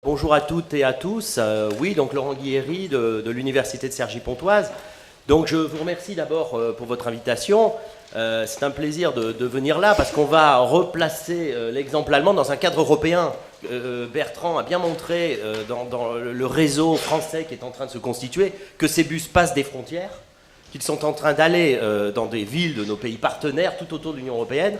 Bonjour à toutes et à tous. Oui, donc Laurent Guilhéry de l'Université de Cergy-Pontoise. Donc je vous remercie d'abord pour votre invitation. C'est un plaisir de venir là parce qu'on va replacer l'exemple allemand dans un cadre européen. Bertrand a bien montré dans le réseau français qui est en train de se constituer que ces bus passent des frontières, qu'ils sont en train d'aller dans des villes de nos pays partenaires tout autour de l'Union européenne.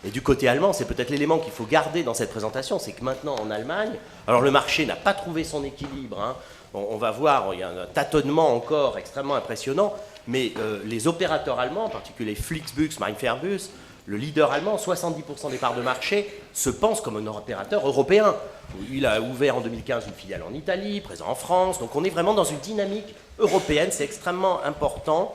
Et du côté allemand, c'est peut-être l'élément qu'il faut garder dans cette présentation, c'est que maintenant en Allemagne, alors le marché n'a pas trouvé son équilibre, hein. On va voir, il y a un tâtonnement encore extrêmement impressionnant, mais les opérateurs allemands, en particulier Flixbus, Mein-Fairbus, le leader allemand, 70% des parts de marché, se pense comme un opérateur européen. Il a ouvert en 2015 une filiale en Italie, présent en France, donc on est vraiment dans une dynamique européenne, c'est extrêmement important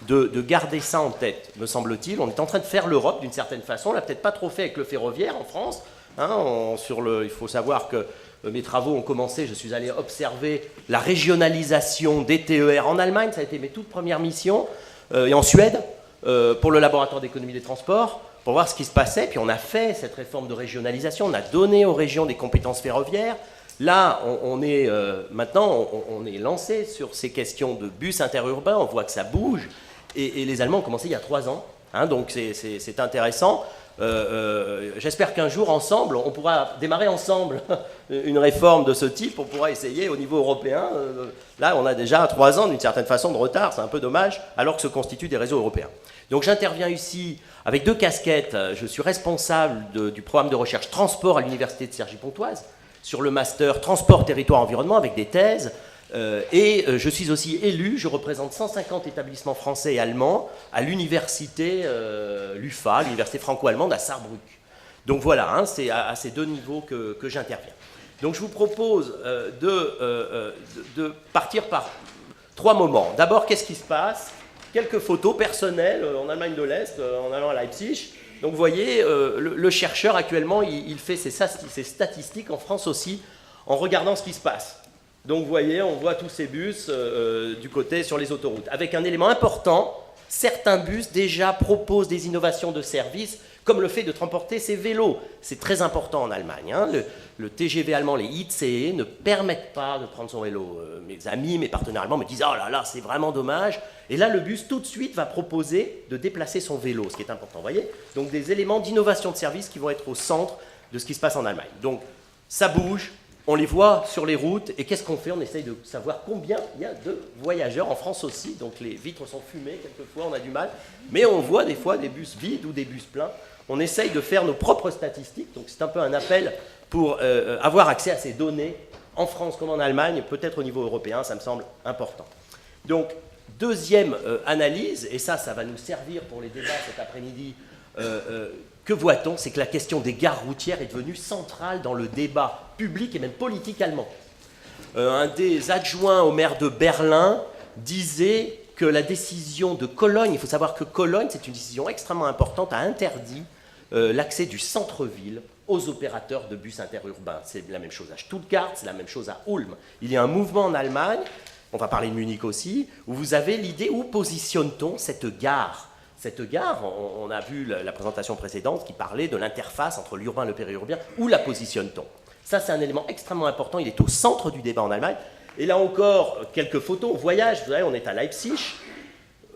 de garder ça en tête, me semble-t-il. On est en train de faire l'Europe d'une certaine façon, on l'a peut-être pas trop fait avec le ferroviaire en France, hein, il faut savoir que mes travaux ont commencé, je suis allé observer la régionalisation des TER en Allemagne, ça a été mes toutes premières missions, et en Suède, pour le laboratoire d'économie des transports, pour voir ce qui se passait. Puis on a fait cette réforme de régionalisation, on a donné aux régions des compétences ferroviaires. Là, maintenant, on est lancé sur ces questions de bus interurbains, on voit que ça bouge, et les Allemands ont commencé il y a 3 ans, hein, donc c'est intéressant. J'espère qu'un jour, ensemble, on pourra démarrer ensemble une réforme de ce type. On pourra essayer au niveau européen. Là, on a déjà 3 ans, d'une certaine façon, de retard. C'est un peu dommage, alors que se constituent des réseaux européens. Donc j'interviens ici avec 2 casquettes. Je suis responsable du programme de recherche Transport à l'Université de Cergy-Pontoise, sur le master Transport, Territoire, Environnement, avec des thèses. Et je suis aussi élu, je représente 150 établissements français et allemands à l'université l'UFA, l'université franco-allemande à Saarbrück. Donc voilà, hein, c'est à ces 2 niveaux que j'interviens. Donc je vous propose de partir par 3 moments. D'abord, qu'est-ce qui se passe? Quelques photos personnelles en Allemagne de l'Est, en allant à Leipzig. Donc vous voyez, le chercheur actuellement, il fait ses statistiques en France aussi, en regardant ce qui se passe. Donc vous voyez, on voit tous ces bus du côté sur les autoroutes. Avec un élément important, certains bus déjà proposent des innovations de service, comme le fait de transporter ces vélos. C'est très important en Allemagne, hein. Le TGV allemand, les ICE, ne permettent pas de prendre son vélo. Mes amis, mes partenaires allemands me disent « Oh là là, c'est vraiment dommage ». Et là, le bus, tout de suite, va proposer de déplacer son vélo, ce qui est important, vous voyez. Donc des éléments d'innovation de service qui vont être au centre de ce qui se passe en Allemagne. Donc ça bouge. On les voit sur les routes, et qu'est-ce qu'on fait? On essaye de savoir combien il y a de voyageurs, en France aussi, donc les vitres sont fumées, quelquefois on a du mal, mais on voit des fois des bus vides ou des bus pleins. On essaye de faire nos propres statistiques, donc c'est un peu un appel pour avoir accès à ces données, en France comme en Allemagne, peut-être au niveau européen, ça me semble important. Donc, deuxième analyse, et ça va nous servir pour les débats cet après-midi. Que voit-on? C'est que la question des gares routières est devenue centrale dans le débat public et même politique allemand. Un des adjoints au maire de Berlin disait que la décision de Cologne, il faut savoir que Cologne, c'est une décision extrêmement importante, a interdit l'accès du centre-ville aux opérateurs de bus interurbains. C'est la même chose à Stuttgart, c'est la même chose à Ulm. Il y a un mouvement en Allemagne, on va parler de Munich aussi, où vous avez l'idée où positionne-t-on cette gare? Cette gare, on a vu la présentation précédente qui parlait de l'interface entre l'urbain et le périurbain. Où la positionne-t-on? Ça, c'est un élément extrêmement important. Il est au centre du débat en Allemagne. Et là encore, quelques photos. On voyage, vous savez, on est à Leipzig.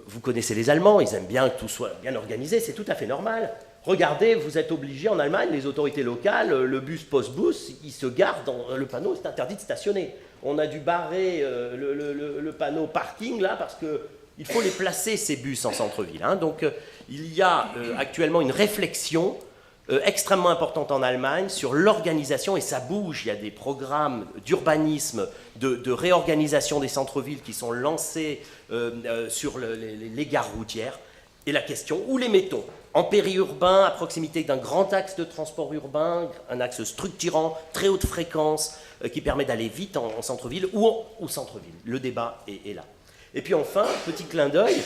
Vous connaissez les Allemands, ils aiment bien que tout soit bien organisé. C'est tout à fait normal. Regardez, vous êtes obligés en Allemagne, les autorités locales, le bus Postbus, il se gare dans le panneau, c'est interdit de stationner. On a dû barrer le panneau parking là parce que il faut les placer, ces bus, en centre-ville, hein. Donc, il y a actuellement une réflexion extrêmement importante en Allemagne sur l'organisation, et ça bouge. Il y a des programmes d'urbanisme, de réorganisation des centres-villes qui sont lancés sur les gares routières. Et la question, où les mettons? En périurbain, à proximité d'un grand axe de transport urbain, un axe structurant, très haute fréquence, qui permet d'aller vite en centre-ville, ou au centre-ville. Le débat est là. Et puis enfin, petit clin d'œil,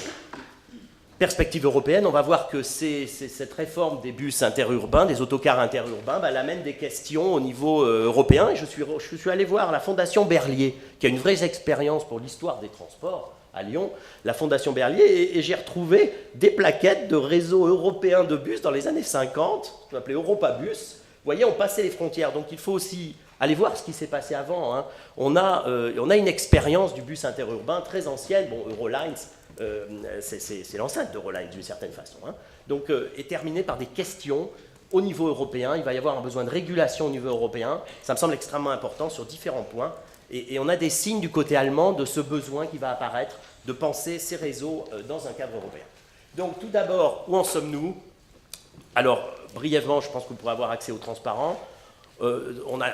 perspective européenne, on va voir que cette réforme des bus interurbains, des autocars interurbains, elle amène des questions au niveau européen. Et je suis allé voir la Fondation Berlier, qui a une vraie expérience pour l'histoire des transports à Lyon, la Fondation Berlier, et j'ai retrouvé des plaquettes de réseaux européens de bus dans les années 50, qu'on appelait Europabus. Vous voyez, on passait les frontières, donc il faut aussi Allez voir ce qui s'est passé avant. Hein. On a une expérience du bus interurbain très ancienne. Bon, Eurolines, c'est l'enceinte d'Eurolines d'une certaine façon. Hein. Donc, est terminée par des questions au niveau européen. Il va y avoir un besoin de régulation au niveau européen. Ça me semble extrêmement important sur différents points. Et on a des signes du côté allemand de ce besoin qui va apparaître de penser ces réseaux dans un cadre européen. Donc, tout d'abord, où en sommes-nous? Alors, brièvement, je pense que vous pourrez avoir accès au transparent. Cela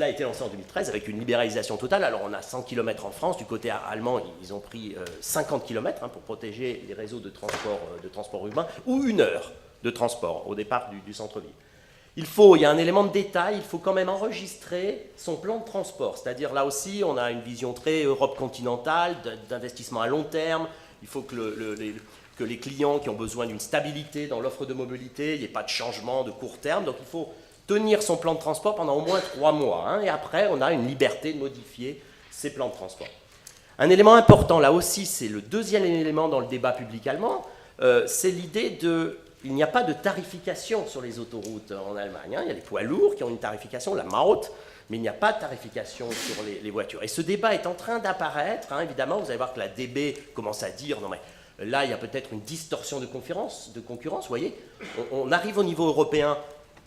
a été lancé en 2013 avec une libéralisation totale. Alors, on a 100 km en France. Du côté allemand, ils ont pris 50 km pour protéger les réseaux de transport urbain, ou 1 heure de transport au départ du centre-ville. Il y a un élément de détail, il faut quand même enregistrer son plan de transport. C'est-à-dire, là aussi, on a une vision très Europe continentale, d'investissement à long terme. Il faut que les clients qui ont besoin d'une stabilité dans l'offre de mobilité, il n'y ait pas de changement de court terme. Donc, il faut tenir son plan de transport pendant au moins 3 mois. Hein, et après, on a une liberté de modifier ses plans de transport. Un élément important, là aussi, c'est le deuxième élément dans le débat public allemand, c'est l'idée de... Il n'y a pas de tarification sur les autoroutes en Allemagne. Hein. Il y a les poids lourds qui ont une tarification, la Maut, mais il n'y a pas de tarification sur les voitures. Et ce débat est en train d'apparaître. Hein. Évidemment, vous allez voir que la DB commence à dire, non mais là, il y a peut-être une distorsion de concurrence. Vous voyez, on arrive au niveau européen,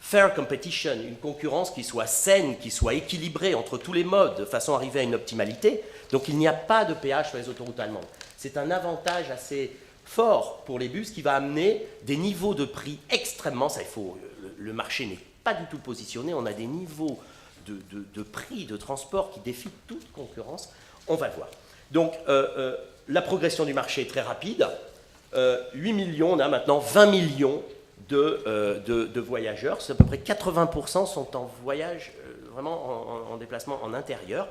fair competition, une concurrence qui soit saine, qui soit équilibrée entre tous les modes, de façon à arriver à une optimalité. Donc il n'y a pas de péage sur les autoroutes allemandes. C'est un avantage assez fort pour les bus qui va amener des niveaux de prix extrêmement... le marché n'est pas du tout positionné, on a des niveaux de prix de transport qui défient toute concurrence. On va le voir. Donc, la progression du marché est très rapide. 8 millions, on a maintenant 20 millions de voyageurs. C'est à peu près 80% sont en voyage, vraiment en déplacement en intérieur.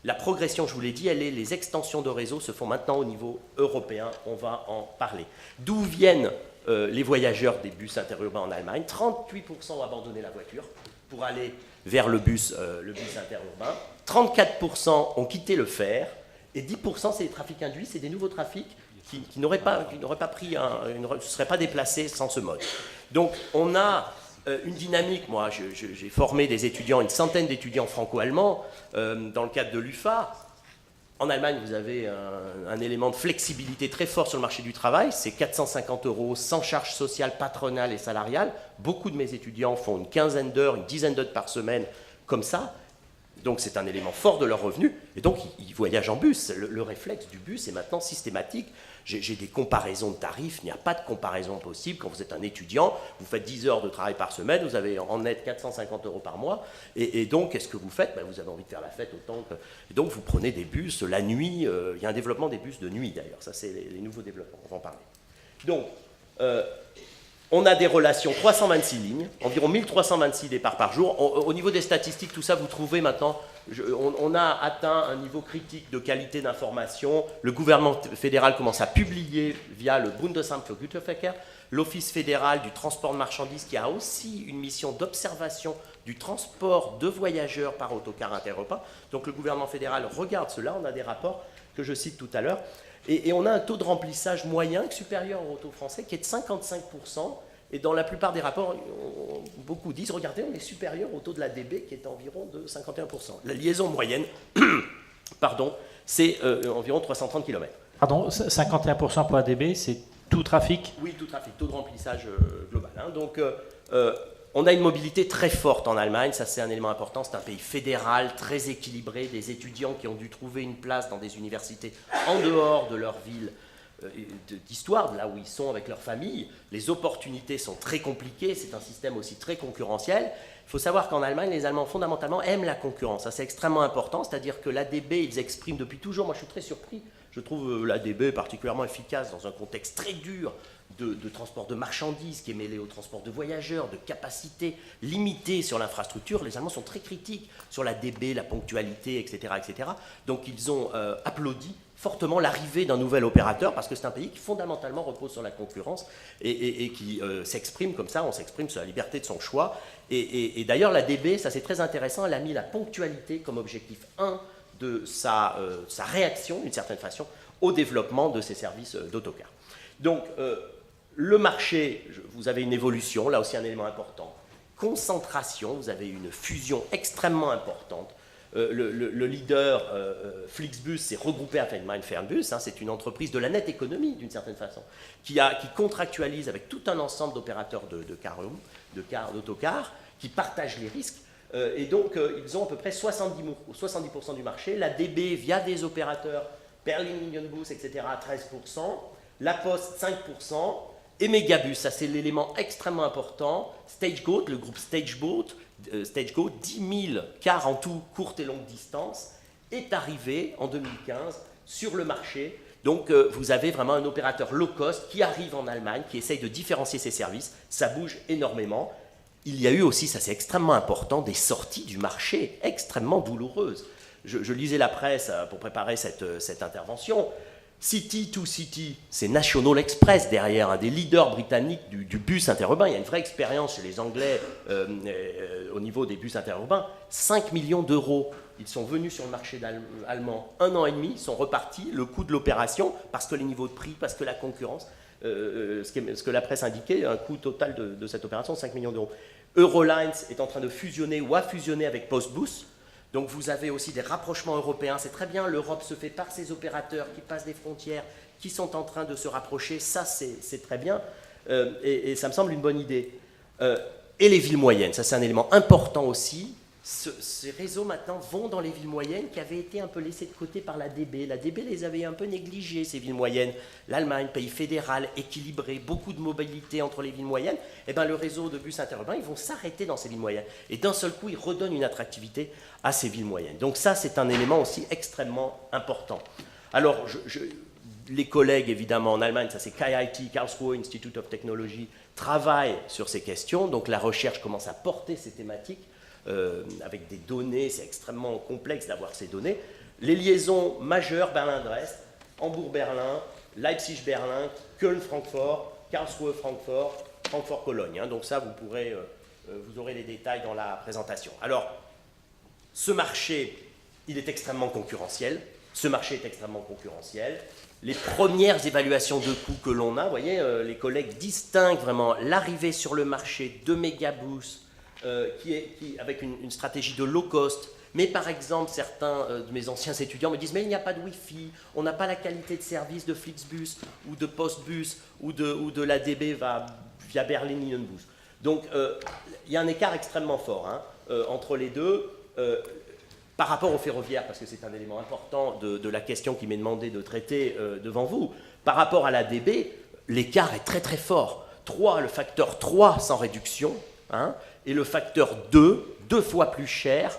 La progression, je vous l'ai dit, les extensions de réseau se font maintenant au niveau européen. On va en parler. D'où viennent les voyageurs des bus interurbains en Allemagne? 38% ont abandonné la voiture pour aller vers le bus interurbain. 34% ont quitté le fer. Et 10%, c'est des trafics induits, c'est des nouveaux trafics qui ne seraient pas déplacés sans ce mode. Donc, on a une dynamique. Moi, j'ai formé des étudiants, une centaine d'étudiants franco-allemands dans le cadre de l'UFA. En Allemagne, vous avez un élément de flexibilité très fort sur le marché du travail. C'est 450 € sans charge sociale, patronale et salariale. Beaucoup de mes étudiants font une quinzaine d'heures, une dizaine d'heures par semaine comme ça. Donc c'est un élément fort de leur revenu, et donc ils voyagent en bus. Le réflexe du bus est maintenant systématique. J'ai des comparaisons de tarifs, il n'y a pas de comparaison possible. Quand vous êtes un étudiant, vous faites 10 heures de travail par semaine, vous avez en net 450 € par mois, et donc qu'est-ce que vous faites? Vous avez envie de faire la fête autant que... Et donc vous prenez des bus la nuit, il y a un développement des bus de nuit d'ailleurs, ça c'est les nouveaux développements, on va en parler. Donc, on a des relations 326 lignes, environ 1326 départs par jour. Au niveau des statistiques, tout ça, vous trouvez maintenant, on a atteint un niveau critique de qualité d'information. Le gouvernement fédéral commence à publier via le Bundesamt für Güterverkehr, l'Office fédéral du transport de marchandises, qui a aussi une mission d'observation du transport de voyageurs par autocar interurbain. Donc le gouvernement fédéral regarde cela, on a des rapports que je cite tout à l'heure. Et on a un taux de remplissage moyen supérieur au taux français qui est de 55%. Et dans la plupart des rapports, beaucoup disent, regardez, on est supérieur au taux de la DB qui est environ de 51%. La liaison moyenne, c'est environ 330 km. Pardon, 51% pour ADB, c'est tout trafic? Oui, tout trafic, taux de remplissage global. Hein. Donc, on a une mobilité très forte en Allemagne, ça c'est un élément important, c'est un pays fédéral, très équilibré, des étudiants qui ont dû trouver une place dans des universités en dehors de leur ville d'histoire, là où ils sont avec leur famille. Les opportunités sont très compliquées, c'est un système aussi très concurrentiel. Il faut savoir qu'en Allemagne, les Allemands fondamentalement aiment la concurrence, ça c'est extrêmement important, c'est-à-dire que l'ADB, ils expriment depuis toujours, moi je suis très surpris, je trouve l'ADB particulièrement efficace dans un contexte très dur de transport de marchandises qui est mêlé au transport de voyageurs, de capacité limitée sur l'infrastructure. Les Allemands sont très critiques sur la DB, la ponctualité, etc. etc. Donc ils ont applaudi fortement l'arrivée d'un nouvel opérateur parce que c'est un pays qui fondamentalement repose sur la concurrence et qui s'exprime comme ça, on s'exprime sur la liberté de son choix. Et d'ailleurs la DB, ça c'est très intéressant, elle a mis la ponctualité comme objectif 1 de sa réaction d'une certaine façon au développement de ces services d'autocar. Donc le marché, vous avez une évolution, là aussi un élément important. concentration, vous avez une fusion extrêmement importante. Le leader Flixbus s'est regroupé avec Mindfernbus, hein, c'est une entreprise de la net économie d'une certaine façon, qui contractualise avec tout un ensemble d'opérateurs d'autocars, qui partagent les risques, et donc ils ont à peu près 70% du marché, la DB via des opérateurs, Berlin Union Bus, etc., 13%, La Poste 5%, et Megabus, ça c'est l'élément extrêmement important, StageGoat, le groupe StageGoat, 10 000 cars en tout, courte et longue distance, est arrivé en 2015 sur le marché. Donc vous avez vraiment un opérateur low cost qui arrive en Allemagne, qui essaye de différencier ses services, ça bouge énormément. Il y a eu aussi, ça c'est extrêmement important, des sorties du marché extrêmement douloureuses. Je lisais la presse pour préparer cette intervention. City to City, c'est National Express derrière, un des leaders britanniques du bus interurbain. Il y a une vraie expérience chez les Anglais au niveau des bus interurbains. 5 millions d'euros. Ils sont venus sur le marché allemand 1 an et demi, ils sont repartis. Le coût de l'opération, parce que les niveaux de prix, parce que la concurrence, ce que la presse indiquait, un coût total de cette opération, 5 millions d'euros. Eurolines est en train de fusionner ou a fusionné avec Postbus. Donc vous avez aussi des rapprochements européens, c'est très bien, l'Europe se fait par ces opérateurs qui passent des frontières, qui sont en train de se rapprocher, ça c'est très bien, et ça me semble une bonne idée. Et les villes moyennes, ça c'est un élément important aussi, ces réseaux maintenant vont dans les villes moyennes qui avaient été un peu laissées de côté par la DB. La DB les avait un peu négligées, ces villes moyennes. L'Allemagne, pays fédéral, équilibré, beaucoup de mobilité entre les villes moyennes. Et bien le réseau de bus interurbains, ils vont s'arrêter dans ces villes moyennes. Et d'un seul coup, ils redonnent une attractivité à ces villes moyennes. Donc ça, c'est un élément aussi extrêmement important. Alors, les collègues, évidemment, en Allemagne, ça c'est KIT, Karlsruhe Institute of Technology, travaillent sur ces questions. Donc la recherche commence à porter ces thématiques. Avec des données, c'est extrêmement complexe d'avoir ces données. Les liaisons majeures, Berlin-Dresde, Hambourg-Berlin, Leipzig-Berlin, Köln-Francfort, Karlsruhe-Francfort, Francfort-Cologne. Hein. Donc ça, vous aurez les détails dans la présentation. Alors, ce marché, il est extrêmement concurrentiel. Les premières évaluations de coûts que l'on a, vous voyez, les collègues distinguent vraiment l'arrivée sur le marché de Megabus, avec une stratégie de low cost. Mais par exemple, certains de mes anciens étudiants me disent « mais il n'y a pas de Wi-Fi, on n'a pas la qualité de service de Flixbus ou de Postbus ou de la DB via Berlin Union Bus ». Donc, il y a un écart extrêmement fort entre les deux. Par rapport au ferroviaire, parce que c'est un élément important de la question qui m'est demandé de traiter devant vous, par rapport à la DB, l'écart est très très fort. Le facteur 3 sans réduction, et le facteur 2 fois plus cher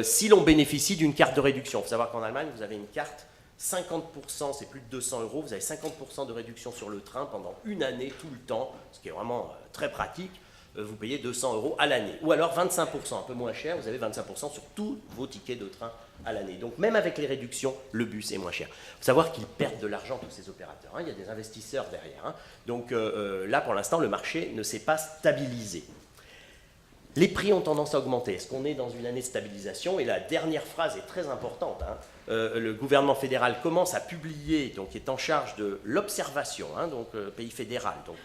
si l'on bénéficie d'une carte de réduction. Il faut savoir qu'en Allemagne, vous avez une carte, 50%, c'est plus de 200 euros, vous avez 50% de réduction sur le train pendant une année, tout le temps, ce qui est vraiment très pratique. Vous payez 200 euros à l'année. Ou alors 25%, un peu moins cher, vous avez 25% sur tous vos tickets de train à l'année. Donc même avec les réductions, le bus est moins cher. Il faut savoir qu'ils perdent de l'argent, tous ces opérateurs. Il y a des investisseurs derrière. Donc là, pour l'instant, le marché ne s'est pas stabilisé. Les prix ont tendance à augmenter. Est-ce qu'on est dans une année de stabilisation? Et la dernière phrase est très importante. Le gouvernement fédéral commence à publier, donc est en charge de l'observation, donc pays fédéral. Donc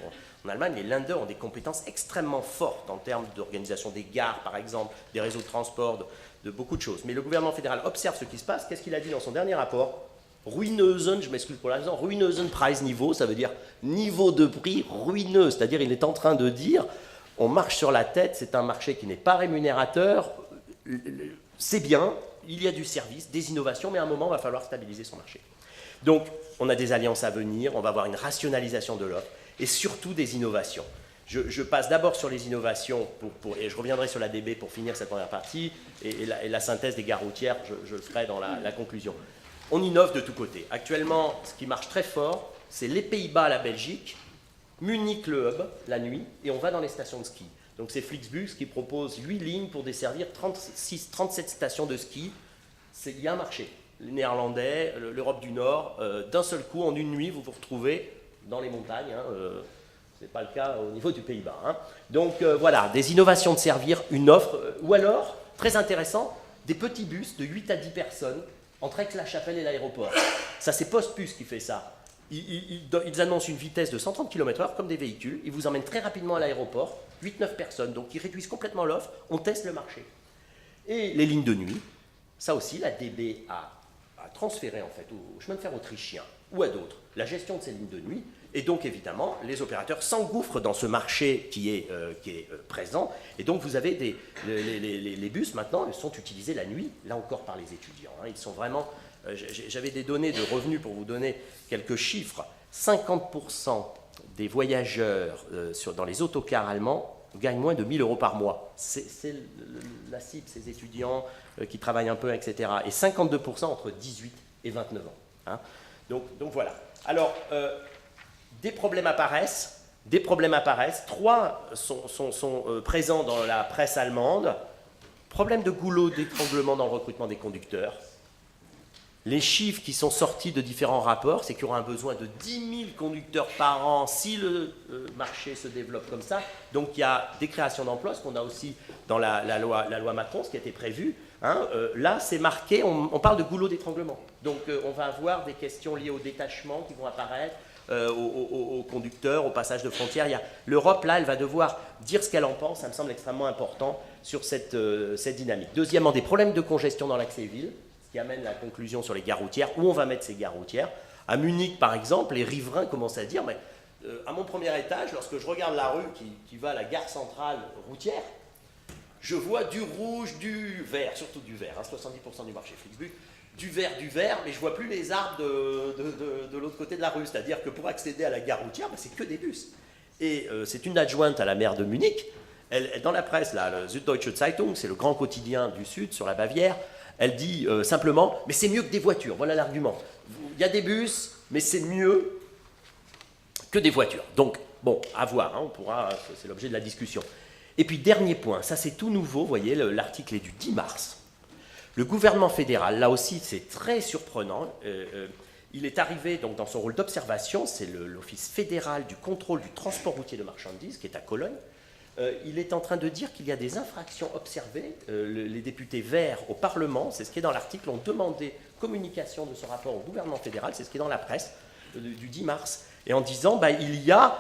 en Allemagne, les Länder ont des compétences extrêmement fortes en termes d'organisation des gares, par exemple, des réseaux de transport, de beaucoup de choses. Mais le gouvernement fédéral observe ce qui se passe. Qu'est-ce qu'il a dit dans son dernier rapport? Ruinösen, je m'excuse pour la raison, Ruinösen Preisniveau, ça veut dire niveau de prix ruineux. C'est-à-dire il est en train de dire, on marche sur la tête, c'est un marché qui n'est pas rémunérateur, c'est bien, il y a du service, des innovations, mais à un moment, il va falloir stabiliser son marché. Donc, on a des alliances à venir, on va avoir une rationalisation de l'offre, et surtout des innovations. Je passe d'abord sur les innovations, et je reviendrai sur la DB pour finir cette première partie, et la synthèse des gares routières, je le ferai dans la conclusion. On innove de tous côtés. Actuellement, ce qui marche très fort, c'est les Pays-Bas, la Belgique, Munich, le hub, la nuit, et on va dans les stations de ski. Donc c'est Flixbus qui propose 8 lignes pour desservir 37 stations de ski. Il y a un marché. Les Néerlandais, l'Europe du Nord, d'un seul coup, en une nuit, vous vous retrouvez dans les montagnes. Ce n'est pas le cas au niveau du Pays-Bas. Donc voilà, des innovations de servir, une offre, ou alors, très intéressant, des petits bus de 8 à 10 personnes entre Aix-la-Chapelle et l'aéroport. Ça, c'est Postbus qui fait ça. Ils annoncent une vitesse de 130 km/h comme des véhicules. Ils vous emmènent très rapidement à l'aéroport. 8-9 personnes, donc ils réduisent complètement l'offre, on teste le marché. Et les lignes de nuit, ça aussi, la DB a transféré en fait au chemin de fer autrichien ou à d'autres la gestion de ces lignes de nuit. Et donc, évidemment, les opérateurs s'engouffrent dans ce marché qui est présent. Et donc, vous avez les bus, maintenant, ils sont utilisés la nuit, là encore par les étudiants. Hein. Ils sont vraiment... J'avais des données de revenus pour vous donner quelques chiffres. 50% des voyageurs dans les autocars allemands gagnent moins de 1 000 € par mois. C'est la cible, ces étudiants qui travaillent un peu, etc. Et 52% entre 18 et 29 ans. Hein. Donc voilà. Alors... Des problèmes apparaissent. 3 sont présents dans la presse allemande. Problème de goulot d'étranglement dans le recrutement des conducteurs. Les chiffres qui sont sortis de différents rapports, c'est qu'il y aura un besoin de 10 000 conducteurs par an si le marché se développe comme ça. Donc il y a des créations d'emplois, ce qu'on a aussi dans la loi Macron, ce qui a été prévu. Hein. Là, c'est marqué, on parle de goulot d'étranglement. Donc on va avoir des questions liées au détachement qui vont apparaître. Aux conducteurs, au passage de frontières. L'Europe, là, elle va devoir dire ce qu'elle en pense, ça me semble extrêmement important sur cette dynamique. Deuxièmement, des problèmes de congestion dans l'accès ville, ce qui amène la conclusion sur les gares routières, où on va mettre ces gares routières. À Munich, par exemple, les riverains commencent à dire, mais à mon premier étage, lorsque je regarde la rue qui va à la gare centrale routière, je vois du rouge, du vert, surtout du vert, hein, 70% du marché Flixbus, du vert, mais je ne vois plus les arbres de l'autre côté de la rue. C'est-à-dire que pour accéder à la gare routière, c'est que des bus. Et c'est une adjointe à la maire de Munich. Dans la presse, là, le Süddeutsche Zeitung, c'est le grand quotidien du Sud sur la Bavière, elle dit simplement, mais c'est mieux que des voitures. Voilà l'argument. Il y a des bus, mais c'est mieux que des voitures. Donc, bon, à voir, hein, on pourra, c'est l'objet de la discussion. Et puis, dernier point, ça c'est tout nouveau, vous voyez, l'article est du 10 mars. Le gouvernement fédéral, là aussi, c'est très surprenant. Il est arrivé donc, dans son rôle d'observation, c'est l'Office fédéral du contrôle du transport routier de marchandises, qui est à Cologne. Il est en train de dire qu'il y a des infractions observées. Les députés verts au Parlement, c'est ce qui est dans l'article, ont demandé communication de ce rapport au gouvernement fédéral, c'est ce qui est dans la presse du 10 mars, et en disant il y a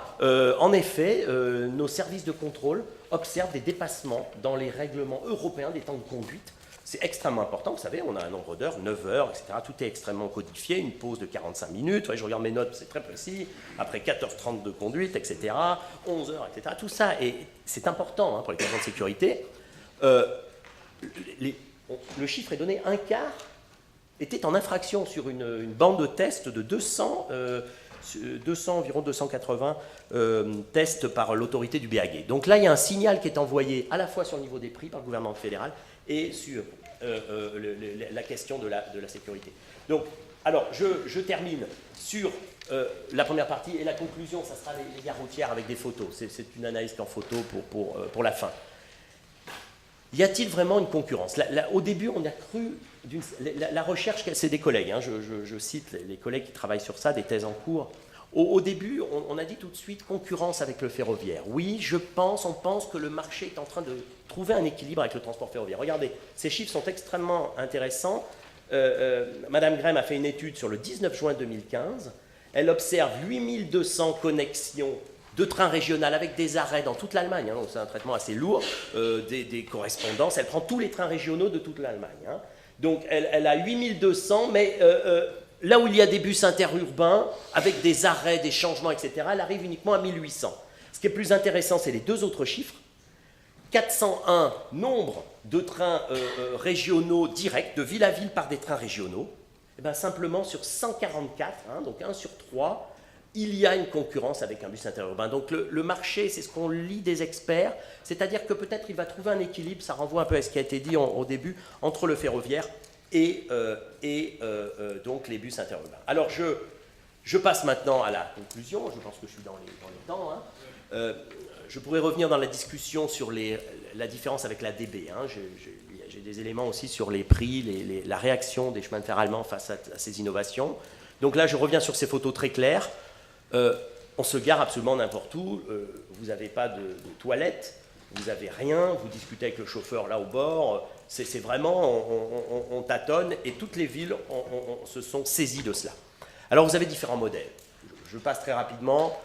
en effet nos services de contrôle observent des dépassements dans les règlements européens des temps de conduite. C'est extrêmement important, vous savez, on a un nombre d'heures, 9 heures, etc. Tout est extrêmement codifié, une pause de 45 minutes, je regarde mes notes, c'est très précis, après 4h30 de conduite, etc., 11 heures, etc. Tout ça, et c'est important hein, pour les questions de sécurité. Le chiffre est donné, un quart était en infraction sur une bande de tests de 200, environ 280 tests par l'autorité du BAG. Donc là, il y a un signal qui est envoyé à la fois sur le niveau des prix par le gouvernement fédéral et sur la question de la sécurité. Donc, alors, je termine sur la première partie et la conclusion, ça sera les gares routières avec des photos. C'est une analyse en photo pour la fin. Y a-t-il vraiment une concurrence? Au début, on a cru... La recherche, c'est des collègues, hein, je cite les collègues qui travaillent sur ça, des thèses en cours. Au début, on a dit tout de suite concurrence avec le ferroviaire. Oui, on pense que le marché est en train de trouver un équilibre avec le transport ferroviaire. Regardez, ces chiffres sont extrêmement intéressants. Madame Graham a fait une étude sur le 19 juin 2015. Elle observe 8200 connexions de trains régionaux avec des arrêts dans toute l'Allemagne. Hein, donc c'est un traitement assez lourd, des correspondances. Elle prend tous les trains régionaux de toute l'Allemagne. Hein. Donc elle a 8200, mais... là où il y a des bus interurbains, avec des arrêts, des changements, etc., elle arrive uniquement à 1800. Ce qui est plus intéressant, c'est les deux autres chiffres. 401 nombre de trains régionaux directs, de ville à ville par des trains régionaux. Et bien simplement sur 144, hein, donc 1 sur 3, il y a une concurrence avec un bus interurbain. Donc le marché, c'est ce qu'on lit des experts, c'est-à-dire que peut-être il va trouver un équilibre, ça renvoie un peu à ce qui a été dit au début, entre le ferroviaire et donc les bus interurbains. Alors je passe maintenant à la conclusion, je pense que je suis dans les temps. Hein. Je pourrais revenir dans la discussion sur la différence avec la DB. Hein. J'ai des éléments aussi sur les prix, la réaction des chemins de fer allemands face à ces innovations. Donc là, je reviens sur ces photos très claires. On se gare absolument n'importe où, vous n'avez pas de toilette, vous n'avez rien, vous discutez avec le chauffeur là au bord, c'est vraiment, on tâtonne, et toutes les villes se sont saisies de cela. Alors vous avez différents modèles, je passe très rapidement.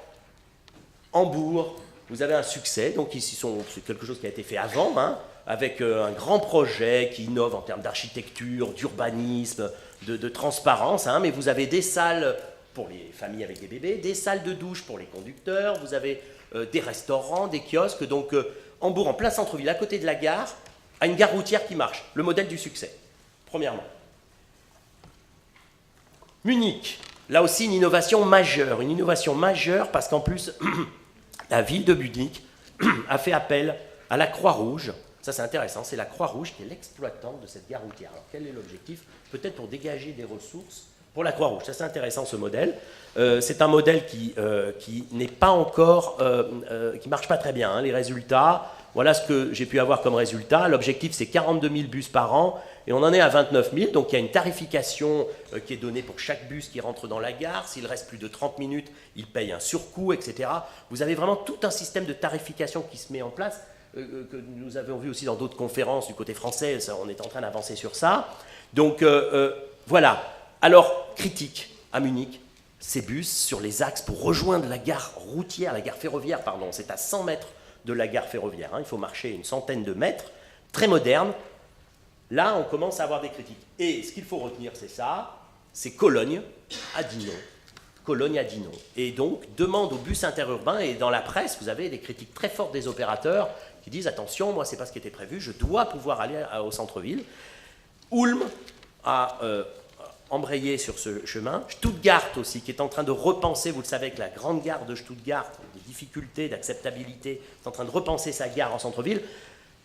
Hambourg, vous avez un succès. Donc ici, c'est quelque chose qui a été fait avant, hein, avec un grand projet qui innove en termes d'architecture, d'urbanisme, de transparence. Hein, mais vous avez des salles pour les familles avec des bébés, des salles de douche pour les conducteurs, vous avez des restaurants, des kiosques. Donc Hambourg, en plein centre-ville, à côté de la gare, a une gare routière qui marche. Le modèle du succès, premièrement. Munich, là aussi une innovation majeure parce qu'en plus, la ville de Munich a fait appel à la Croix-Rouge. Ça c'est intéressant, c'est la Croix-Rouge qui est l'exploitante de cette gare routière. Alors quel est l'objectif? Peut-être pour dégager des ressources pour la Croix-Rouge. Ça c'est intéressant ce modèle. C'est un modèle qui n'est pas encore, qui marche pas très bien. Hein. Les résultats, voilà ce que j'ai pu avoir comme résultat. L'objectif c'est 42 000 bus par an. Et on en est à 29 000, donc il y a une tarification qui est donnée pour chaque bus qui rentre dans la gare. S'il reste plus de 30 minutes, il paye un surcoût, etc. Vous avez vraiment tout un système de tarification qui se met en place, que nous avons vu aussi dans d'autres conférences du côté français. Ça, on est en train d'avancer sur ça. Donc voilà. Alors, critique à Munich, ces bus sur les axes pour rejoindre la gare routière, la gare ferroviaire, pardon. C'est à 100 mètres de la gare ferroviaire. Hein. Il faut marcher une centaine de mètres. Très moderne. Là, on commence à avoir des critiques. Et ce qu'il faut retenir, c'est ça, c'est Cologne à Dinan. Cologne à Dinan. Et donc, demande aux bus interurbains, et dans la presse, vous avez des critiques très fortes des opérateurs qui disent « Attention, moi, ce n'est pas ce qui était prévu, je dois pouvoir aller au centre-ville ». Ulm a embrayé sur ce chemin. Stuttgart aussi, qui est en train de repenser, vous le savez, avec la grande gare de Stuttgart, des difficultés d'acceptabilité, est en train de repenser sa gare en centre-ville.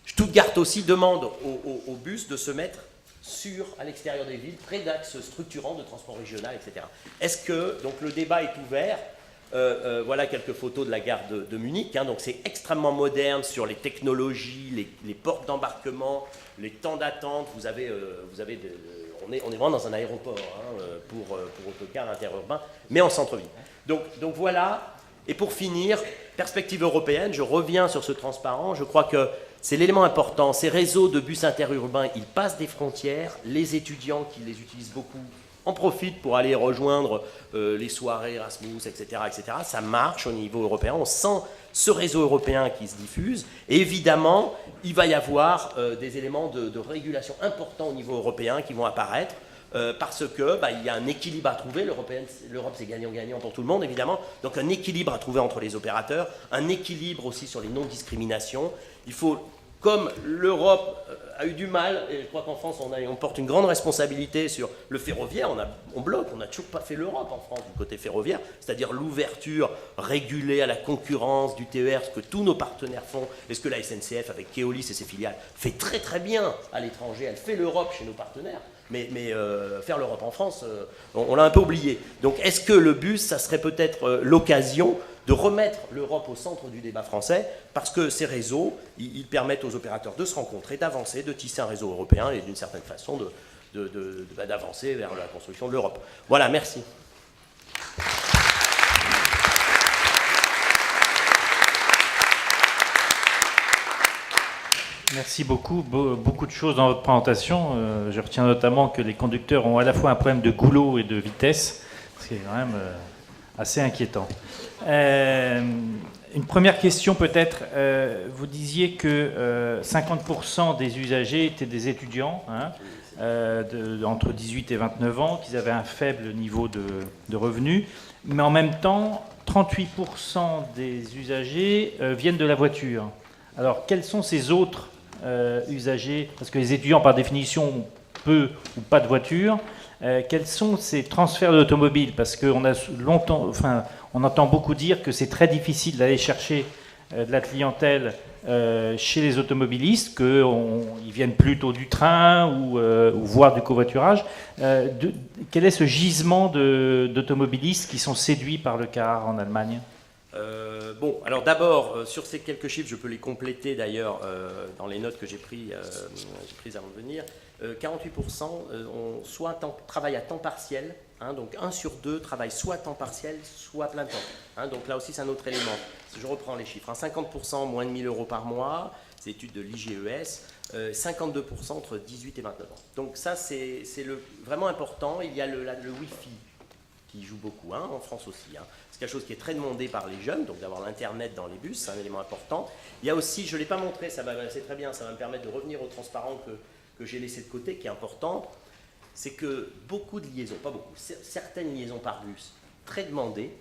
Stuttgart aussi demande aux bus de se mettre à l'extérieur des villes, près d'axes structurants de transport régional, etc. Est-ce que, donc le débat est ouvert, voilà quelques photos de la gare de Munich, hein, donc c'est extrêmement moderne sur les technologies, les portes d'embarquement, les temps d'attente, on est vraiment dans un aéroport hein, pour autocar interurbain, mais en centre-ville. Donc voilà, et pour finir, perspective européenne, je reviens sur ce transparent, je crois que c'est l'élément important. Ces réseaux de bus interurbains, ils passent des frontières. Les étudiants qui les utilisent beaucoup en profitent pour aller rejoindre les soirées Erasmus, etc., etc. Ça marche au niveau européen. On sent ce réseau européen qui se diffuse. Et évidemment, il va y avoir des éléments de régulation importants au niveau européen qui vont apparaître. Parce que il y a un équilibre à trouver. L'Europe, c'est gagnant-gagnant pour tout le monde, évidemment. Donc un équilibre à trouver entre les opérateurs, un équilibre aussi sur les non-discriminations. Il faut, comme l'Europe a eu du mal, et je crois qu'en France, on porte une grande responsabilité sur le ferroviaire, on bloque, on n'a toujours pas fait l'Europe en France du côté ferroviaire, c'est-à-dire l'ouverture régulée à la concurrence du TER, ce que tous nos partenaires font, et ce que la SNCF, avec Keolis et ses filiales, fait très très bien à l'étranger. Elle fait l'Europe chez nos partenaires. Mais faire l'Europe en France, on l'a un peu oublié. Donc est-ce que le bus, ça serait peut-être l'occasion de remettre l'Europe au centre du débat français, parce que ces réseaux, ils permettent aux opérateurs de se rencontrer, d'avancer, de tisser un réseau européen et d'une certaine façon d'avancer vers la construction de l'Europe. Voilà, merci. Merci beaucoup. Beaucoup de choses dans votre présentation. Je retiens notamment que les conducteurs ont à la fois un problème de goulot et de vitesse, ce qui est quand même assez inquiétant. Une première question peut-être. Vous disiez que 50% des usagers étaient des étudiants, hein, entre 18 et 29 ans, qu'ils avaient un faible niveau de revenus, mais en même temps, 38% des usagers viennent de la voiture. Alors, quels sont ces autres usagers? Parce que les étudiants, par définition, ont peu ou pas de voiture. Quels sont ces transferts d'automobiles? Parce qu'on a on entend beaucoup dire que c'est très difficile d'aller chercher de la clientèle chez les automobilistes, qu'ils viennent plutôt du train ou voire du covoiturage. Quel est ce gisement d'automobilistes qui sont séduits par le car en Allemagne? Bon, alors d'abord, sur ces quelques chiffres, je peux les compléter d'ailleurs dans les notes que j'ai prises avant de venir. 48% ont travaillent à temps partiel, hein, donc 1 sur 2 travaille soit à temps partiel, soit à plein temps. Hein, donc là aussi, c'est un autre élément. Si je reprends les chiffres, hein, 50% moins de 1 000 € par mois, c'est étude de l'IGES, 52% entre 18 et 29 ans. Donc ça, c'est vraiment important. Il y a le Wi-Fi. qui joue beaucoup, hein, en France aussi. Hein. C'est quelque chose qui est très demandé par les jeunes, donc d'avoir l'Internet dans les bus, c'est un élément important. Il y a aussi, je ne l'ai pas montré, c'est très bien, ça va me permettre de revenir au transparent que j'ai laissé de côté, qui est important, c'est que beaucoup de liaisons, pas beaucoup, certaines liaisons par bus, très demandées,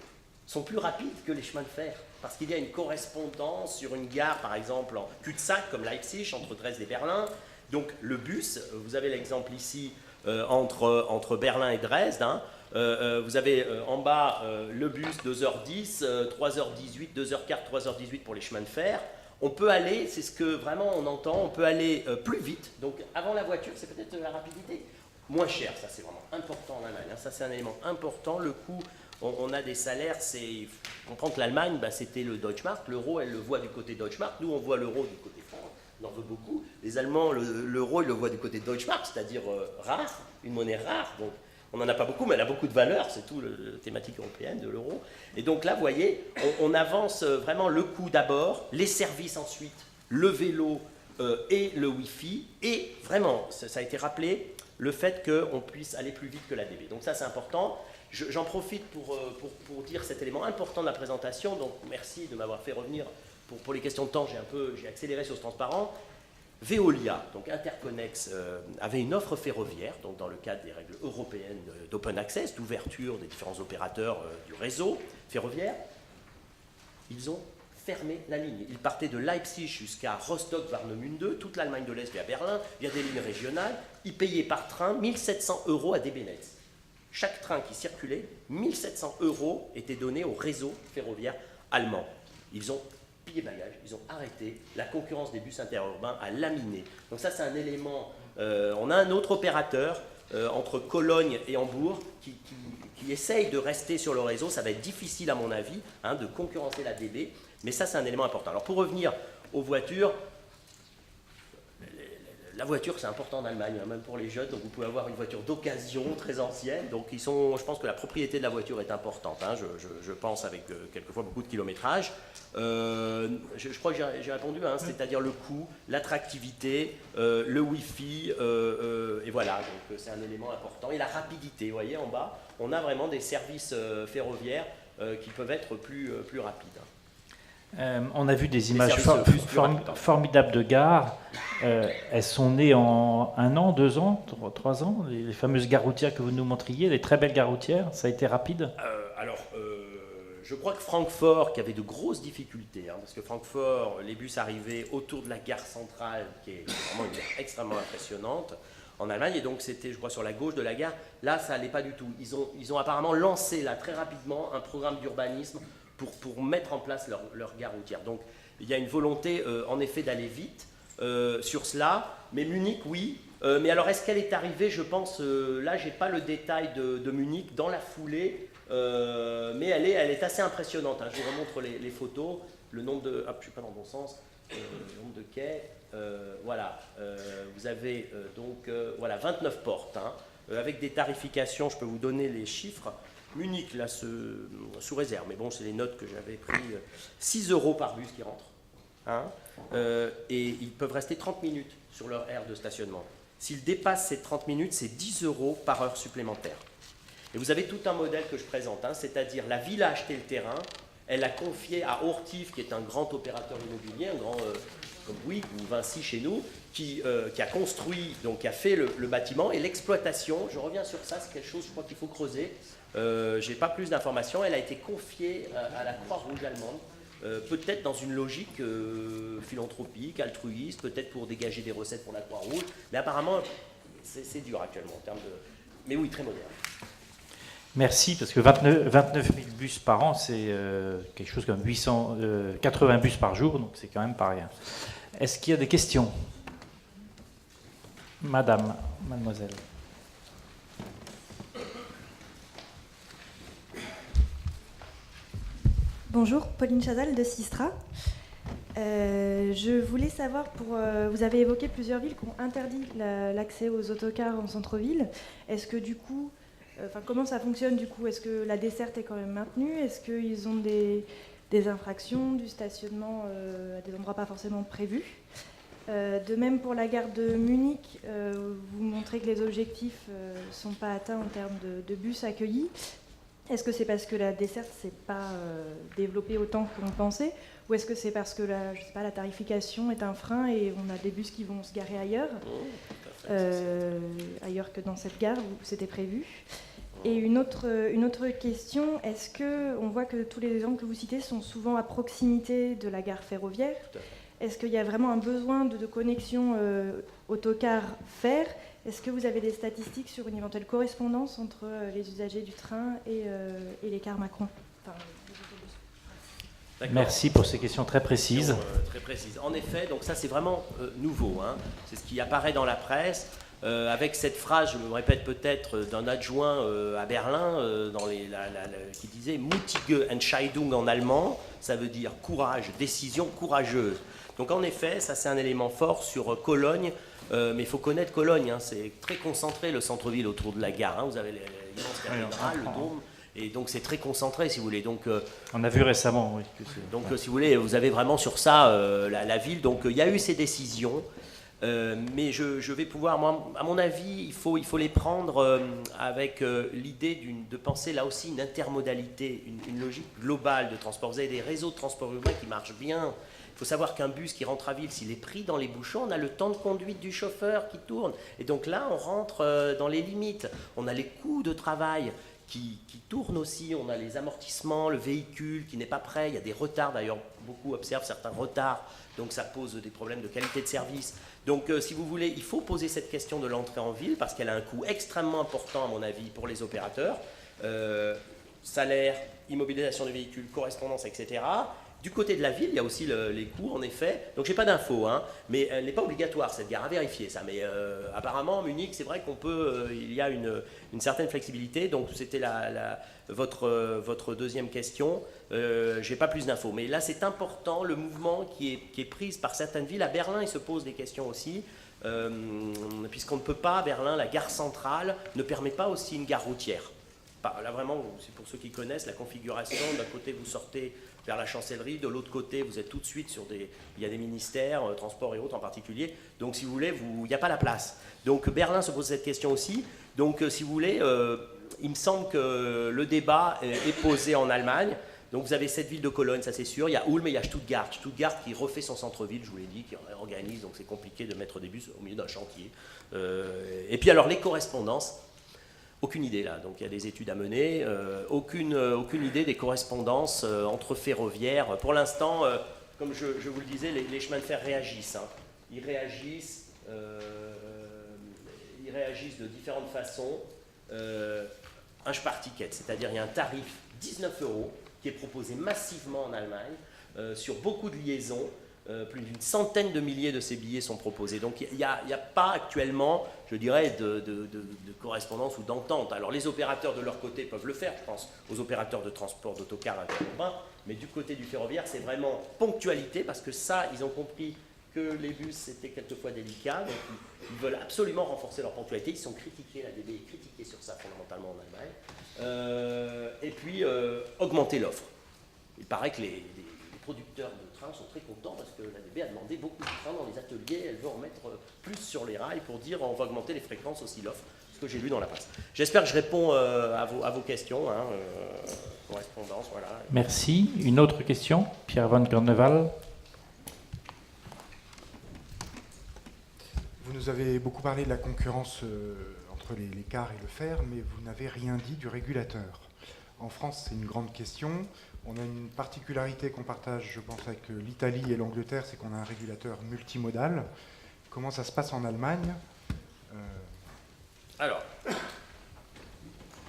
sont plus rapides que les chemins de fer. Parce qu'il y a une correspondance sur une gare, par exemple, en cul-de-sac, comme Leipzig, entre Dresde et Berlin. Donc le bus, vous avez l'exemple ici entre Berlin et Dresde, hein, vous avez en bas le bus 2h10, 3h18, 2h15, 3h18 pour les chemins de fer. On peut aller, c'est ce que vraiment on entend, on peut aller plus vite. Donc avant la voiture, c'est peut-être la rapidité. Moins cher, ça c'est vraiment important en Allemagne, hein, ça c'est un élément important. Le coût, on a des salaires, on comprend que l'Allemagne, c'était le Deutschmark, l'euro elle le voit du côté Deutschmark, nous on voit l'euro du côté France, on en veut beaucoup. Les Allemands, l'euro ils le voient du côté Deutschmark, c'est-à-dire rare, une monnaie rare. Donc, on n'en a pas beaucoup, mais elle a beaucoup de valeur, c'est tout la thématique européenne de l'euro. Et donc là, vous voyez, on avance vraiment le coût d'abord, les services ensuite, le vélo et le Wi-Fi, et vraiment, ça a été rappelé, le fait qu'on puisse aller plus vite que la DB. Donc ça, c'est important. J'en profite pour dire cet élément important de la présentation, donc merci de m'avoir fait revenir pour les questions de temps, j'ai accéléré sur ce transparent. Veolia, donc Interconnex, avait une offre ferroviaire, donc dans le cadre des règles européennes d'open access, d'ouverture des différents opérateurs du réseau ferroviaire. Ils ont fermé la ligne. Ils partaient de Leipzig jusqu'à Rostock-Warnemünde, toute l'Allemagne de l'Est via Berlin, via des lignes régionales. Ils payaient par train 1700 € à DB Netz. Chaque train qui circulait, 1700 € étaient donnés au réseau ferroviaire allemand. Ils ont pillé bagages, ils ont arrêté. La concurrence des bus interurbains a laminé. Donc ça, c'est un élément. On a un autre opérateur entre Cologne et Hambourg qui essaye de rester sur le réseau. Ça va être difficile, à mon avis, hein, de concurrencer la DB. Mais ça, c'est un élément important. Alors, pour revenir aux voitures, la voiture, c'est important en Allemagne, hein, même pour les jeunes. Donc, vous pouvez avoir une voiture d'occasion, très ancienne. Donc, je pense que la propriété de la voiture est importante. Hein, je pense avec quelquefois beaucoup de kilométrage. Je crois que j'ai répondu, hein, c'est-à-dire le coût, l'attractivité, le Wi-Fi, et voilà. Donc, c'est un élément important. Et la rapidité, vous voyez, en bas, on a vraiment des services ferroviaires qui peuvent être plus rapides. On a vu des images formidables de gares. Elles sont nées en 1 an, 2 ans, 3 ans. Les fameuses gares routières que vous nous montriez, les très belles gares routières, ça a été rapide. Je crois que Francfort, qui avait de grosses difficultés, hein, parce que Francfort, les bus arrivaient autour de la gare centrale, qui est vraiment une gare extrêmement impressionnante en Allemagne, et donc c'était, je crois, sur la gauche de la gare. Là, ça n'allait pas du tout. Ils ont apparemment lancé, là, très rapidement, un programme d'urbanisme pour mettre en place leur gare routière. Donc, il y a une volonté, en effet, d'aller vite sur cela. Mais Munich, oui. Mais alors, est-ce qu'elle est arrivée? Je pense, là, je n'ai pas le détail de Munich dans la foulée, mais elle est assez impressionnante. Hein. Je vous remontre les photos, le nombre de... Ah, je ne suis pas dans le bon sens. Le nombre de quais. Voilà. Vous avez voilà, 29 portes, hein, avec des tarifications. Je peux vous donner les chiffres. Munich, là, sous réserve, mais bon, c'est les notes que j'avais pris, 6 € par bus qui rentre. Hein, et ils peuvent rester 30 minutes sur leur aire de stationnement. S'ils dépassent ces 30 minutes, c'est 10 € par heure supplémentaire. Et vous avez tout un modèle que je présente, hein, c'est-à-dire la ville a acheté le terrain, elle a confié à Hortif, qui est un grand opérateur immobilier, un grand comme Bouygues ou Vinci chez nous, qui a construit, donc qui a fait le bâtiment, et l'exploitation, je reviens sur ça, c'est quelque chose, je crois qu'il faut creuser. Je n'ai pas plus d'informations. Elle a été confiée à la Croix-Rouge allemande, peut-être dans une logique philanthropique, altruiste, peut-être pour dégager des recettes pour la Croix-Rouge. Mais apparemment, c'est dur actuellement en termes de... Mais oui, très moderne. Merci, parce que 29 000 bus par an, c'est quelque chose comme 80 bus par jour, donc c'est quand même pas rien. Est-ce qu'il y a des questions? Mademoiselle. Bonjour, Pauline Chazal de Sistra. Je voulais savoir, vous avez évoqué plusieurs villes qui ont interdit l'accès aux autocars en centre-ville. Est-ce que du coup, comment ça fonctionne du coup? Est-ce que la desserte est quand même maintenue? Est-ce qu'ils ont des infractions, du stationnement à des endroits pas forcément prévus? De même pour la gare de Munich, vous montrez que les objectifs ne sont pas atteints en termes de bus accueillis. Est-ce que c'est parce que la desserte s'est pas développée autant qu'on pensait, ou est-ce que c'est parce que je sais pas, la tarification est un frein et on a des bus qui vont se garer ailleurs, ailleurs que dans cette gare où c'était prévu? Et une autre question, est-ce que on voit que tous les exemples que vous citez sont souvent à proximité de la gare ferroviaire? Est-ce qu'il y a vraiment un besoin de connexion autocar-fer? Est-ce que vous avez des statistiques sur une éventuelle correspondance entre les usagers du train et les cars Macron, enfin, les autobus? Merci pour ces questions très précises. Très précises. En effet, donc ça c'est vraiment nouveau, hein. C'est ce qui apparaît dans la presse, avec cette phrase, je me répète peut-être, d'un adjoint à Berlin qui disait « mutige Entscheidung » en allemand, ça veut dire courage, décision courageuse. Donc en effet, ça c'est un élément fort sur Cologne. Mais il faut connaître Cologne, hein, c'est très concentré le centre-ville autour de la gare. Hein, vous avez l'immense cathédrale, le dôme, et donc c'est très concentré si vous voulez. Donc, on a vu récemment, oui. Donc si vous voulez, vous avez vraiment sur ça la ville. Donc il y a eu ces décisions, mais je vais pouvoir, moi, à mon avis, il faut les prendre avec l'idée de penser là aussi une intermodalité, une logique globale de transport. Vous avez des réseaux de transport urbain qui marchent bien. Il faut savoir qu'un bus qui rentre à ville, s'il est pris dans les bouchons, on a le temps de conduite du chauffeur qui tourne. Et donc là, on rentre dans les limites. On a les coûts de travail qui tournent aussi. On a les amortissements, le véhicule qui n'est pas prêt. Il y a des retards. D'ailleurs, beaucoup observent certains retards. Donc ça pose des problèmes de qualité de service. Donc si vous voulez, il faut poser cette question de l'entrée en ville parce qu'elle a un coût extrêmement important, à mon avis, pour les opérateurs. Salaire, immobilisation des véhicules, correspondance, etc. Du côté de la ville, il y a aussi les coûts, en effet. Donc, je n'ai pas d'infos, hein, mais elle n'est pas obligatoire, cette gare, à vérifier ça. Mais apparemment, Munich, c'est vrai qu'on peut, il y a une certaine flexibilité. Donc, c'était votre deuxième question. Je n'ai pas plus d'infos. Mais là, c'est important, le mouvement qui est pris par certaines villes. À Berlin, il se pose des questions aussi. Puisqu'on ne peut pas, à Berlin, la gare centrale ne permet pas aussi une gare routière. Là, vraiment, c'est pour ceux qui connaissent la configuration. D'un côté, vous sortez vers la chancellerie, de l'autre côté, vous êtes tout de suite sur il y a des ministères, transports et autres en particulier. Donc, si vous voulez, il n'y a pas la place. Donc, Berlin se pose cette question aussi. Donc, si vous voulez, il me semble que le débat est posé en Allemagne. Donc, vous avez cette ville de Cologne, ça c'est sûr. Il y a Ulm et il y a Stuttgart. Stuttgart qui refait son centre-ville, je vous l'ai dit, qui organise. Donc, c'est compliqué de mettre des bus au milieu d'un chantier. Et puis, alors, les correspondances. Aucune idée là, donc il y a des études à mener, aucune idée des correspondances entre ferroviaires. Pour l'instant, comme je vous le disais, les chemins de fer réagissent. Hein. Ils réagissent de différentes façons. Un Sparticket, c'est-à-dire il y a un tarif 19 € qui est proposé massivement en Allemagne sur beaucoup de liaisons. Plus d'une centaine de milliers de ces billets sont proposés. Donc il n'y a pas actuellement, je dirais, de correspondance ou d'entente. Alors les opérateurs de leur côté peuvent le faire, je pense aux opérateurs de transport d'autocars interurbains, mais du côté du ferroviaire, c'est vraiment ponctualité, parce que ça, ils ont compris que les bus, c'était quelquefois délicat, donc ils veulent absolument renforcer leur ponctualité. Ils sont critiqués, la DB est critiquée sur ça fondamentalement en Allemagne. Et puis, augmenter l'offre. Il paraît que les producteurs de trains sont très contents parce que la DB a demandé beaucoup de trains dans les ateliers. Elle veut en mettre plus sur les rails pour dire on va augmenter les fréquences aussi, l'offre, ce que j'ai lu dans la presse. J'espère que je réponds à vos questions, hein, correspondance, voilà. Merci. Une autre question, Pierre Van Corneval. Vous nous avez beaucoup parlé de la concurrence entre les cars et le fer, mais vous n'avez rien dit du régulateur. En France, c'est une grande question. On a une particularité qu'on partage, je pense, avec l'Italie et l'Angleterre, c'est qu'on a un régulateur multimodal. Comment ça se passe en Allemagne ? Alors,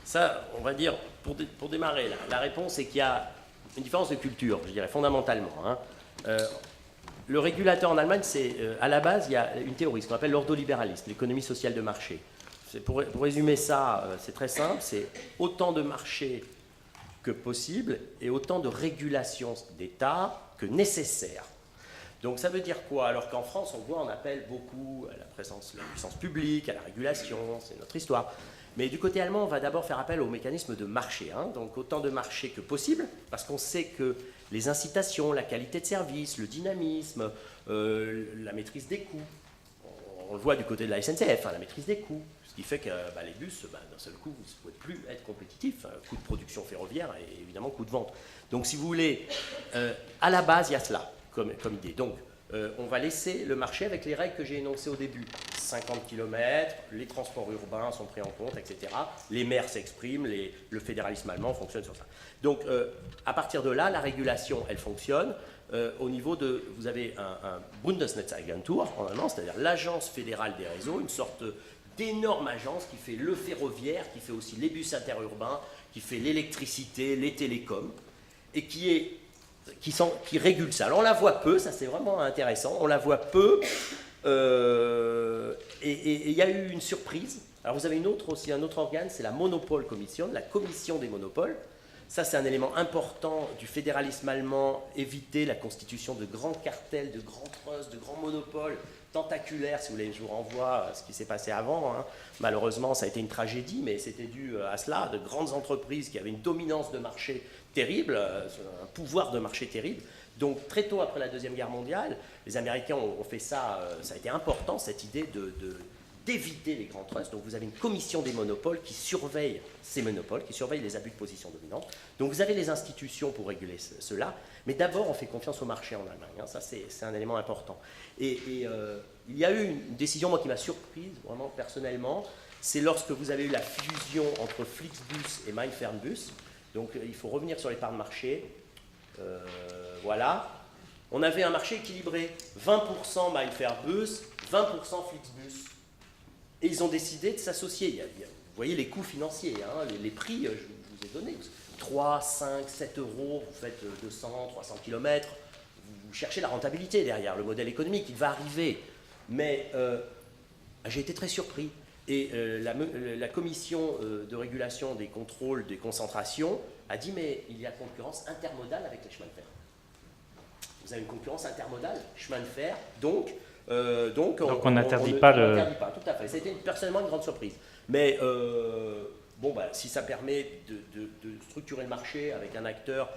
ça, on va dire, pour démarrer, la réponse, c'est qu'il y a une différence de culture, je dirais, fondamentalement. Hein. Le régulateur en Allemagne, c'est, à la base, il y a une théorie, ce qu'on appelle l'ordolibéralisme, l'économie sociale de marché. Pour résumer ça, c'est très simple, c'est autant de marchés que possible et autant de régulation d'État que nécessaire. Donc ça veut dire quoi? Alors qu'en France, on appelle beaucoup à la puissance publique, à la régulation, c'est notre histoire. Mais du côté allemand, on va d'abord faire appel au mécanisme de marché. Hein, donc autant de marchés que possible, parce qu'on sait que les incitations, la qualité de service, le dynamisme, la maîtrise des coûts, on le voit du côté de la SNCF, la maîtrise des coûts, ce qui fait que les bus, d'un seul coup, vous ne pouvez plus être compétitifs, coût de production ferroviaire et évidemment coût de vente. Donc si vous voulez, à la base, il y a cela comme idée. Donc on va laisser le marché avec les règles que j'ai énoncées au début. 50 km, les transports urbains sont pris en compte, etc. Les maires s'expriment, le fédéralisme allemand fonctionne sur ça. Donc à partir de là, la régulation, elle fonctionne. Au niveau de, vous avez un Bundesnetzagentur en allemand, c'est-à-dire l'agence fédérale des réseaux, une sorte d'énorme agence qui fait le ferroviaire, qui fait aussi les bus interurbains, qui fait l'électricité, les télécoms, et qui régule ça. Alors on la voit peu, ça c'est vraiment intéressant, on la voit peu, et il y a eu une surprise. Alors vous avez aussi un autre organe, c'est la Monopol Commission, la commission des monopoles. Ça, c'est un élément important du fédéralisme allemand, éviter la constitution de grands cartels, de grands trusts, de grands monopoles tentaculaires. Si vous voulez, je vous renvoie à ce qui s'est passé avant. Malheureusement, ça a été une tragédie, mais c'était dû à cela, de grandes entreprises qui avaient une dominance de marché terrible, un pouvoir de marché terrible. Donc, très tôt après la Deuxième Guerre mondiale, les Américains ont fait ça, ça a été important, cette idée d'éviter les grands trusts. Donc vous avez une commission des monopoles qui surveille ces monopoles, qui surveille les abus de position dominante. Donc vous avez les institutions pour réguler cela, mais d'abord on fait confiance au marché en Allemagne. Ça c'est un élément important. Et il y a eu une décision moi qui m'a surprise vraiment personnellement, c'est lorsque vous avez eu la fusion entre Flixbus et Mein-Fernbus. Donc il faut revenir sur les parts de marché. Voilà. On avait un marché équilibré, 20% Mein-Fernbus, 20% Flixbus. Et ils ont décidé de s'associer. Vous voyez les coûts financiers, les prix, je vous ai donné. 3, 5, 7 euros, vous faites 200, 300 km, vous cherchez la rentabilité derrière, le modèle économique, il va arriver. Mais j'ai été très surpris. Et la commission de régulation des contrôles des concentrations a dit mais il y a concurrence intermodale avec les chemins de fer. Vous avez une concurrence intermodale, chemin de fer, donc on n'interdit pas le... On n'interdit pas, tout à fait. C'était personnellement une grande surprise. Mais si ça permet de structurer le marché avec un acteur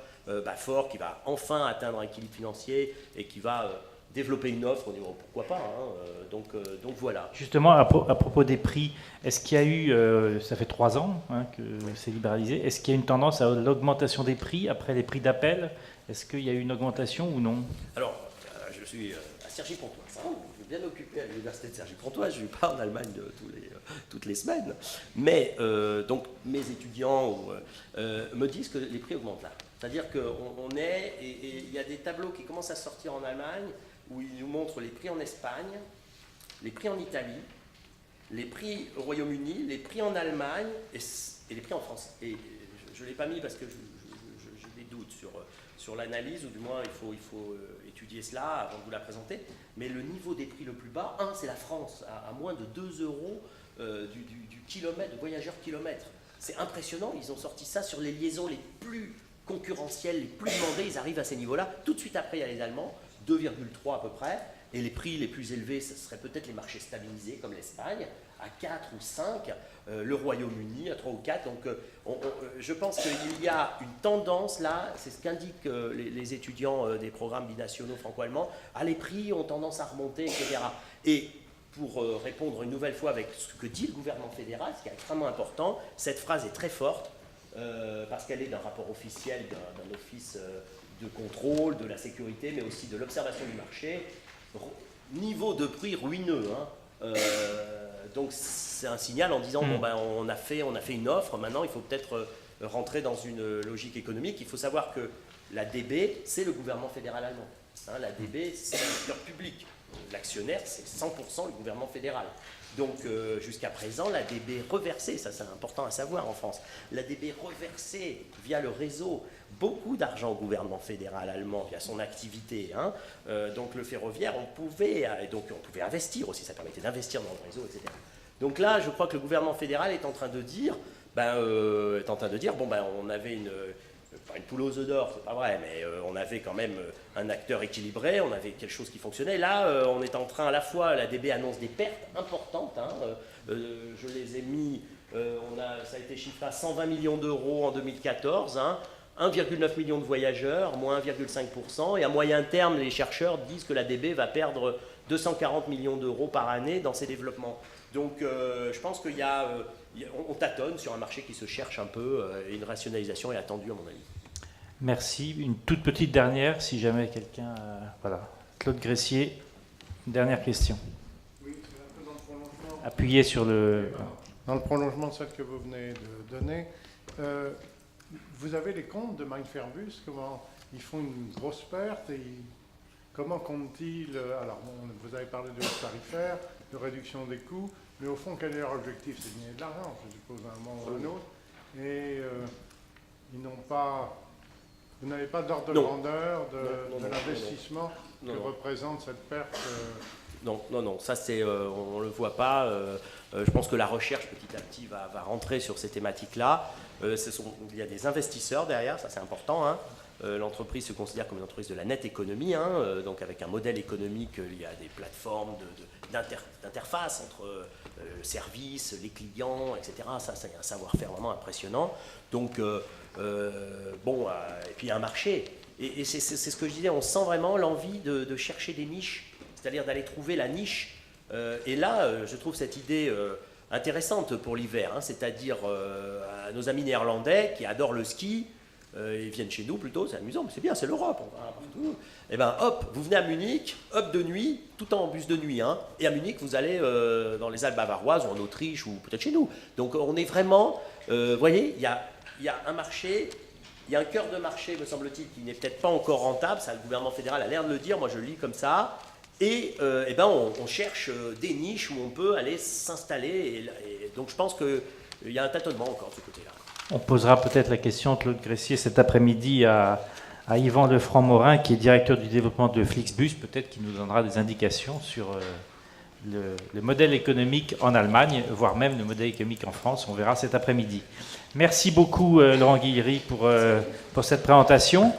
fort qui va enfin atteindre un équilibre financier et qui va développer une offre, pourquoi pas. Donc voilà. Justement, à propos des prix, est-ce qu'il y a eu, ça fait 3 ans que c'est libéralisé, est-ce qu'il y a une tendance à l'augmentation des prix après les prix d'appel? Est-ce qu'il y a eu une augmentation ou non? Alors, je suis à Cergy-Pontoise. Je suis bien occupé à l'université de Cergy-Pontoise. Je ne vais pas en Allemagne toutes les semaines. Mais donc mes étudiants me disent que les prix augmentent là. C'est-à-dire qu'on est, et il y a des tableaux qui commencent à sortir en Allemagne où ils nous montrent les prix en Espagne, les prix en Italie, les prix au Royaume-Uni, les prix en Allemagne et les prix en France. Et je ne l'ai pas mis parce que j'ai des doutes sur l'analyse, ou du moins il faut étudier cela avant de vous la présenter. Mais le niveau des prix le plus bas, c'est la France, à moins de 2 euros du kilomètre, de voyageur kilomètre. C'est impressionnant, ils ont sorti ça sur les liaisons les plus concurrentielles, les plus demandées, ils arrivent à ces niveaux-là. Tout de suite après, il y a les Allemands, 2,3 à peu près, et les prix les plus élevés, ce seraient peut-être les marchés stabilisés comme l'Espagne, à 4 ou 5, le Royaume-Uni à 3 ou 4. Donc je pense qu'il y a une tendance là, c'est ce qu'indiquent les étudiants des programmes binationaux franco-allemands, les prix ont tendance à remonter, etc. Et pour répondre une nouvelle fois avec ce que dit le gouvernement fédéral, ce qui est extrêmement important, cette phrase est très forte, parce qu'elle est d'un rapport officiel d'un office de contrôle, de la sécurité, mais aussi de l'observation du marché. Niveau de prix ruineux. Donc c'est un signal en disant on a fait une offre, maintenant il faut peut-être rentrer dans une logique économique. Il faut savoir que la DB, c'est le gouvernement fédéral allemand. La DB, c'est un acteur public. L'actionnaire, c'est 100% le gouvernement fédéral. Donc jusqu'à présent, la DB reversait, ça c'est important à savoir en France, la DB reversait via le réseau beaucoup d'argent au gouvernement fédéral allemand via son activité. Donc le ferroviaire, on pouvait investir aussi, ça permettait d'investir dans le réseau, etc. Donc là, je crois que le gouvernement fédéral est en train de dire, on avait pas une poule aux œufs d'or, c'est pas vrai, mais on avait quand même un acteur équilibré, on avait quelque chose qui fonctionnait. Là, on est en train, à la fois, la DB annonce des pertes importantes, je les ai mis, ça a été chiffré à 120 millions d'euros en 2014, 1,9 million de voyageurs, moins 1,5%, et à moyen terme, les chercheurs disent que la DB va perdre 240 millions d'euros par année dans ces développements. Donc je pense on tâtonne sur un marché qui se cherche un peu et une rationalisation est attendue à mon avis. Merci. Une toute petite dernière, si jamais quelqu'un... voilà. Claude Gressier, une dernière question. Oui, c'est un peu dans le prolongement. Appuyez sur le... Dans le prolongement de celle que vous venez de donner, vous avez les comptes de Mindfairbus, comment ils font une grosse perte et comment comptent-ils, alors bon, vous avez parlé de hausse tarifaire, de réduction des coûts, mais au fond, quel est leur objectif? C'est de gagner de l'argent, je suppose, à un moment ou à un autre. Et ils n'ont pas... Vous n'avez pas d'ordre de grandeur de l'investissement que représente cette perte Non, ça c'est, on ne le voit pas. Je pense que la recherche petit à petit va rentrer sur ces thématiques-là. Il y a des investisseurs derrière, ça c'est important. Hein. L'entreprise se considère comme une entreprise de la net économie, hein, donc avec un modèle économique, il y a des plateformes d'interface entre le service, les clients, etc. Ça il y a un savoir-faire vraiment impressionnant. Donc, et puis il y a un marché. Et c'est ce que je disais, on sent vraiment l'envie de chercher des niches, c'est-à-dire d'aller trouver la niche. Et là, je trouve cette idée intéressante pour l'hiver, hein, c'est-à-dire à nos amis néerlandais qui adorent le ski, ils viennent chez nous plutôt, c'est amusant, mais c'est bien, c'est l'Europe, on va partout. Et bien hop, vous venez à Munich, hop de nuit, tout en bus de nuit, hein, et à Munich vous allez dans les Alpes bavaroises ou en Autriche ou peut-être chez nous. Donc on est vraiment, vous voyez, il y a un marché, il y a un cœur de marché, me semble-t-il, qui n'est peut-être pas encore rentable, ça le gouvernement fédéral a l'air de le dire, moi je le lis comme ça, et on cherche des niches où on peut aller s'installer, et donc je pense qu'il y a un tâtonnement encore de ce côté-là. On posera peut-être la question, Claude Gressier, cet après-midi à Yvan Lefranc-Morin, qui est directeur du développement de Flixbus, peut-être qu'il nous donnera des indications sur le modèle économique en Allemagne, voire même le modèle économique en France. On verra cet après-midi. Merci beaucoup, Laurent Guillery, pour cette présentation.